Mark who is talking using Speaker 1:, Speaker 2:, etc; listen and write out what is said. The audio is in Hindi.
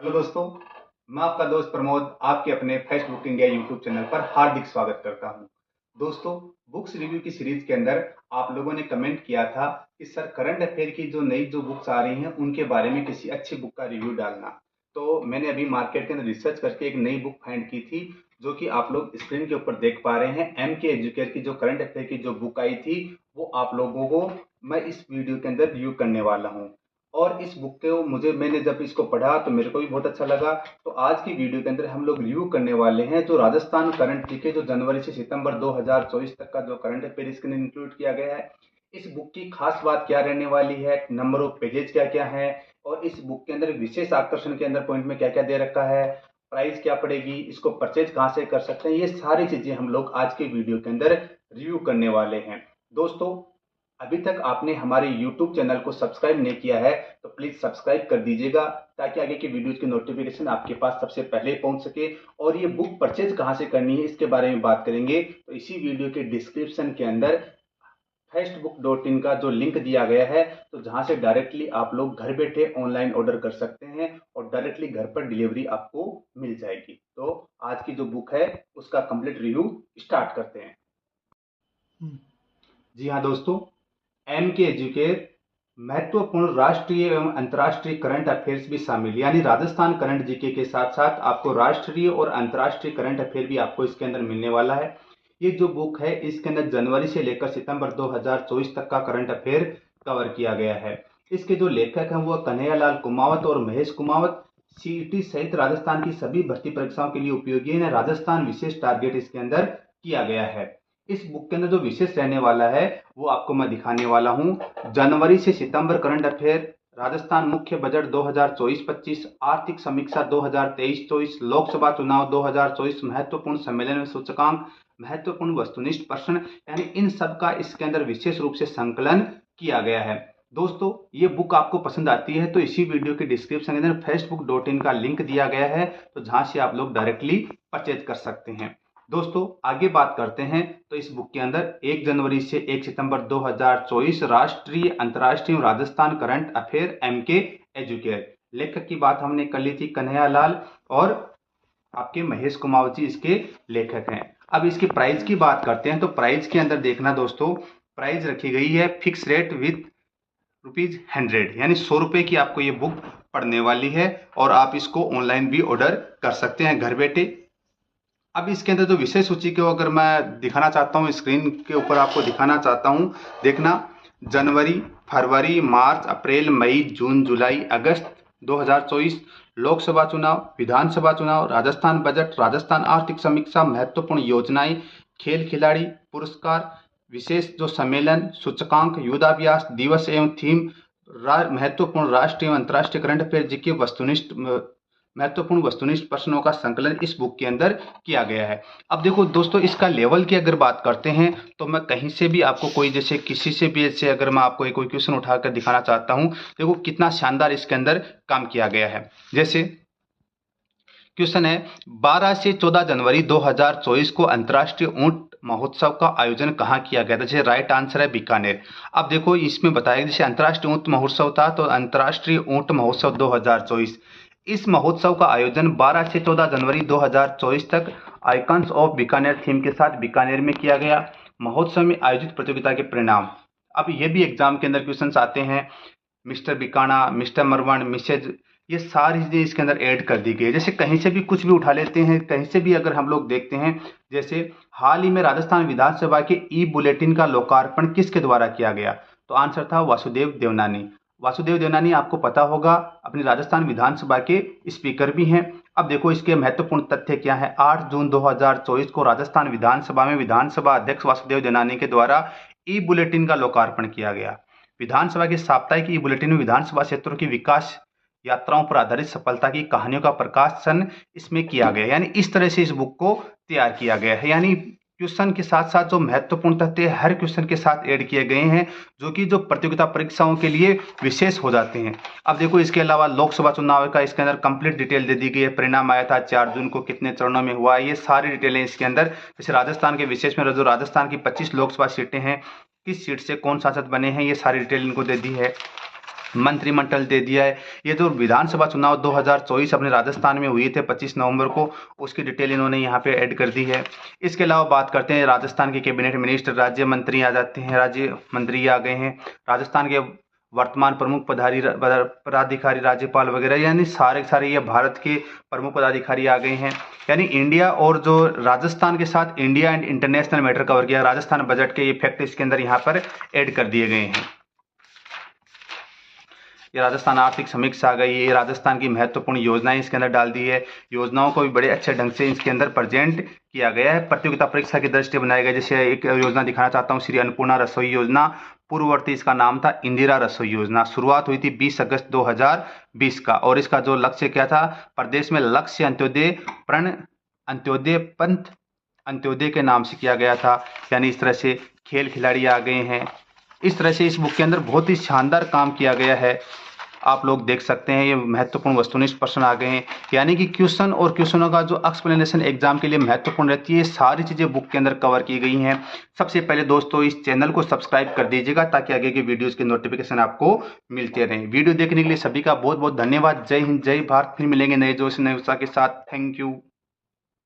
Speaker 1: हेलो दोस्तों, मैं आपका दोस्त प्रमोद आपके अपने first book India YouTube channel पर हार्दिक स्वागत करता हूं। दोस्तों, बुक्स रिव्यू की सीरीज के अंदर आप लोगों ने कमेंट किया था कि सर करंट अफेयर की जो नई बुक्स आ रही हैं उनके बारे में किसी अच्छी बुक का रिव्यू डालना। तो मैंने अभी मार्केट के अंदर रिसर्च करके एक नई बुक फाइंड की थी जो कि आप लोग स्क्रीन के ऊपर देख पा रहे हैं। एम के एजुकेयर की जो करंट अफेयर की जो बुक आई थी वो आप लोगों को मैं इस वीडियो के अंदर रिव्यू करने वाला हूँ। और इस बुक को मैंने जब इसको पढ़ा तो मेरे को भी बहुत अच्छा लगा। तो आज की वीडियो के अंदर हम लोग रिव्यू करने वाले हैं जो राजस्थान करंट जीके जो जनवरी से सितंबर 2024 तक का जो करंट अफेयर इसके अंदर इंक्लूड किया गया है। इस बुक की खास बात क्या रहने वाली है, नंबर ऑफ पेजेज क्या क्या है, और इस बुक के अंदर विशेष आकर्षण के अंदर पॉइंट में क्या क्या दे रखा है, प्राइस क्या पड़ेगी, इसको परचेज कहाँ से कर सकते हैं, ये सारी चीजें हम लोग आज के वीडियो के अंदर रिव्यू करने वाले हैं। दोस्तों, अभी तक आपने हमारे YouTube चैनल को सब्सक्राइब नहीं किया है तो प्लीज सब्सक्राइब कर दीजिएगा ताकि आगे की वीडियोज की नोटिफिकेशन आपके पास सबसे पहले पहुंच सके। और ये बुक परचेज कहां से करनी है इसके बारे में बात करेंगे तो इसी वीडियो के डिस्क्रिप्शन के अंदर festbook.in का जो लिंक दिया गया है, तो जहां से डायरेक्टली आप लोग घर बैठे ऑनलाइन ऑर्डर कर सकते हैं और डायरेक्टली घर पर डिलीवरी आपको मिल जाएगी। तो आज की जो बुक है उसका कंप्लीट रिव्यू स्टार्ट करते हैं। जी हाँ दोस्तों, एम के एजुकेट महत्वपूर्ण राष्ट्रीय एवं अंतर्राष्ट्रीय करंट अफेयर्स भी शामिल, यानी राजस्थान करंट जीके के साथ साथ आपको राष्ट्रीय और अंतर्राष्ट्रीय करंट अफेयर भी आपको इसके अंदर मिलने वाला है। ये जो बुक है इसके अंदर जनवरी से लेकर सितंबर 2024 तक का करंट अफेयर कवर किया गया है। इसके जो लेखक हैं वो कन्हैयालाल कुमावत और महेश कुमावत। सीईटी सहित राजस्थान की सभी भर्ती परीक्षाओं के लिए उपयोगी है। राजस्थान विशेष टारगेट इसके अंदर किया गया है। इस बुक के अंदर जो विशेष रहने वाला है वो आपको मैं दिखाने वाला हूं। जनवरी से सितंबर करंट अफेयर, राजस्थान मुख्य बजट 2024-25, आर्थिक समीक्षा 2023-24, लोकसभा चुनाव 2024, महत्वपूर्ण सम्मेलन में सूचकांक, महत्वपूर्ण वस्तुनिष्ठ प्रश्न, यानी इन सब का इसके अंदर विशेष रूप से संकलन किया गया है। दोस्तों, ये बुक आपको पसंद आती है तो इसी वीडियो के डिस्क्रिप्शन के अंदर festbook.in का लिंक दिया गया है, तो जहां से आप लोग डायरेक्टली परचेज कर सकते हैं। दोस्तों, आगे बात करते हैं तो इस बुक के अंदर 1 जनवरी से 1 सितंबर 2024 राष्ट्रीय, अंतर्राष्ट्रीय राजस्थान करंट अफेयर एम के एजुकेयर। लेखक की बात हमने कर ली थी, कन्हैयालाल और आपके महेश कुमावत जी इसके लेखक हैं। अब इसकी प्राइस की बात करते हैं तो प्राइस के अंदर देखना दोस्तों, प्राइस रखी गई है फिक्स रेट विथ ₹100, यानी 100 रुपए की आपको ये बुक पड़ने वाली है और आप इसको ऑनलाइन भी ऑर्डर कर सकते हैं घर बैठे। अब इसके अंदर जो विषय सूची को अगर मैं दिखाना चाहता हूँ, स्क्रीन के ऊपर आपको दिखाना चाहता हूँ, देखना, जनवरी, फरवरी, मार्च, अप्रैल, मई, जून, जुलाई, अगस्त 2024, लोकसभा चुनाव, विधानसभा चुनाव, राजस्थान बजट, राजस्थान आर्थिक समीक्षा, महत्वपूर्ण योजनाएं, खेल खिलाड़ी पुरस्कार, विशेष जो सम्मेलन, सूचकांक, युद्धाभ्यास, दिवस एवं थीम, महत्वपूर्ण राष्ट्रीय एवं अंतर्राष्ट्रीय करंट अफेयर जीके, वस्तुनिष्ठ महत्वपूर्ण वस्तुनिष्ठ प्रश्नों का संकलन इस बुक के अंदर किया गया है। अब देखो दोस्तों, इसका लेवल की अगर बात करते हैं तो मैं कहीं से भी आपको कोई, जैसे किसी से भी ऐसे अगर मैं आपको कोई क्वेश्चन उठाकर दिखाना चाहता हूं, देखो कितना शानदार इसके अंदर काम किया गया है। जैसे क्वेश्चन है, 12 से 14 जनवरी 2024 को अंतर्राष्ट्रीय ऊंट महोत्सव का आयोजन कहाँ किया गया था? जैसे राइट आंसर है बीकानेर। अब देखो इसमें बताया, जैसे अंतर्राष्ट्रीय ऊंट महोत्सव था तो अंतर्राष्ट्रीय ऊंट महोत्सव 2024, इस महोत्सव का आयोजन 12 से 14 जनवरी 2024 तक आइकन्स ऑफ बीकानेर थीम के साथ बीकानेर में किया गया। महोत्सव में आयोजित प्रतियोगिता के परिणाम, अब ये भी एग्जाम के अंदर क्वेश्चन आते हैं, मिस्टर बिकाना, मिस्टर मरवन, मिसेज, ये सारी चीजें इसके अंदर ऐड कर दी गई है। जैसे कहीं से भी कुछ भी उठा लेते हैं, कहीं से भी अगर हम लोग देखते हैं, जैसे हाल ही में राजस्थान विधानसभा के ई बुलेटिन का लोकार्पण किसके द्वारा किया गया? तो आंसर था वासुदेव देवनानी। वासुदेव देवनानी आपको पता होगा अपनी राजस्थान विधानसभा के स्पीकर भी हैं। अब देखो इसके महत्वपूर्ण तथ्य क्या है। 8 जून 2024 को राजस्थान विधानसभा में विधानसभा अध्यक्ष वासुदेव देवनानी के द्वारा ई बुलेटिन का लोकार्पण किया गया। विधानसभा के साप्ताहिक ई बुलेटिन में विधानसभा क्षेत्रों की विकास यात्राओं पर आधारित सफलता की कहानियों का प्रकाशन इसमें किया गया, यानी इस तरह से इस बुक को तैयार किया गया है। यानी क्वेश्चन के साथ साथ जो महत्वपूर्ण तथ्य हर क्वेश्चन के साथ ऐड किए गए हैं, जो कि जो प्रतियोगिता परीक्षाओं के लिए विशेष हो जाते हैं। अब देखो इसके अलावा लोकसभा चुनाव का इसके अंदर कंप्लीट डिटेल दे दी गई है। परिणाम आया था 4 जून को, कितने चरणों में हुआ, ये सारी डिटेलें इसके अंदर। जैसे राजस्थान के विशेष में जो राजस्थान की 25 लोकसभा सीटें हैं, किस सीट से कौन सांसद बने हैं, ये सारी डिटेल इनको दे दी है। मंत्रिमंडल दे दिया है। ये जो विधानसभा चुनाव 2024 अपने राजस्थान में हुए थे 25 नवंबर को, उसकी डिटेल इन्होंने यहाँ पे ऐड कर दी है। इसके अलावा बात करते हैं राजस्थान के कैबिनेट मिनिस्टर, राज्य मंत्री आ जाते हैं, राज्य मंत्री आ गए हैं, राजस्थान के वर्तमान प्रमुख पदाधिकारी, राज्यपाल वगैरह, यानी सारे सारे ये भारत के प्रमुख पदाधिकारी आ गए हैं। यानी इंडिया और जो राजस्थान के साथ India and international matter cover किया, राजस्थान बजट के ये फैक्ट इसके अंदर यहाँ पर ऐड कर दिए गए हैं। ये राजस्थान आर्थिक समीक्षा आ गई है, ये राजस्थान की महत्वपूर्ण योजनाएं इसके अंदर डाल दी है। योजनाओं को भी बड़े अच्छे ढंग से इसके अंदर प्रेजेंट किया गया है, प्रतियोगिता परीक्षा की दृष्टि बनाया गया। जैसे एक योजना दिखाना चाहता हूँ, श्री अन्नपूर्णा रसोई योजना, पूर्ववर्ती इसका नाम था इंदिरा रसोई योजना। शुरुआत हुई थी 20 अगस्त 2020 का, और इसका जो लक्ष्य क्या था, प्रदेश में लक्ष्य अंत्योदय पंथ अंत्योदय के नाम से किया गया था। यानी इस तरह से खेल खिलाड़ी आ गए हैं। इस तरह से इस बुक के अंदर बहुत ही शानदार काम किया गया है, आप लोग देख सकते हैं। ये महत्वपूर्ण वस्तुनिष्ठ प्रश्न आ गए हैं, यानी कि क्वेश्चन और क्वेश्चनों का जो एक्सप्लेनेशन एग्जाम के लिए महत्वपूर्ण रहती है, सारी चीज़ें बुक के अंदर कवर की गई हैं। सबसे पहले दोस्तों इस चैनल को सब्सक्राइब कर दीजिएगा ताकि आगे के वीडियोज़ के नोटिफिकेशन आपको मिलते रहें। वीडियो देखने के लिए सभी का बहुत बहुत धन्यवाद। जय हिंद, जय भारत। फिर मिलेंगे नए जोश नए उत्साह के साथ। Thank you.